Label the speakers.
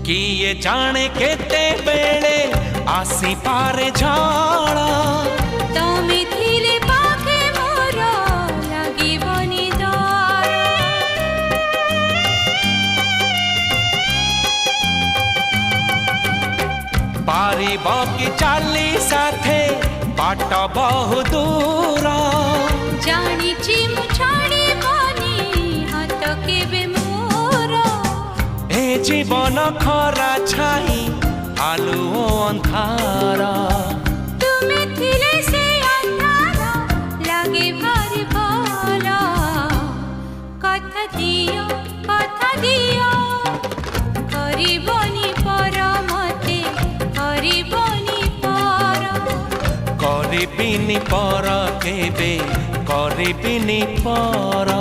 Speaker 1: किए जाने केते बेले आसी पारे झाड़ा
Speaker 2: तमे थिले पाखे मोर लागिबनी डर
Speaker 1: पारिब कि चाली साथे बाट बहु दूर
Speaker 2: जानिछि मु छाड़िबनी हाथ केबे मोर
Speaker 1: ए जीवन खरा छाई आलु अंधार
Speaker 2: तुमे थिले से अंधार लागे भारी भल कथा दियो करिबनी पर मते करिबनी पर
Speaker 1: करिबिनी पर केबे करिबिनी पर।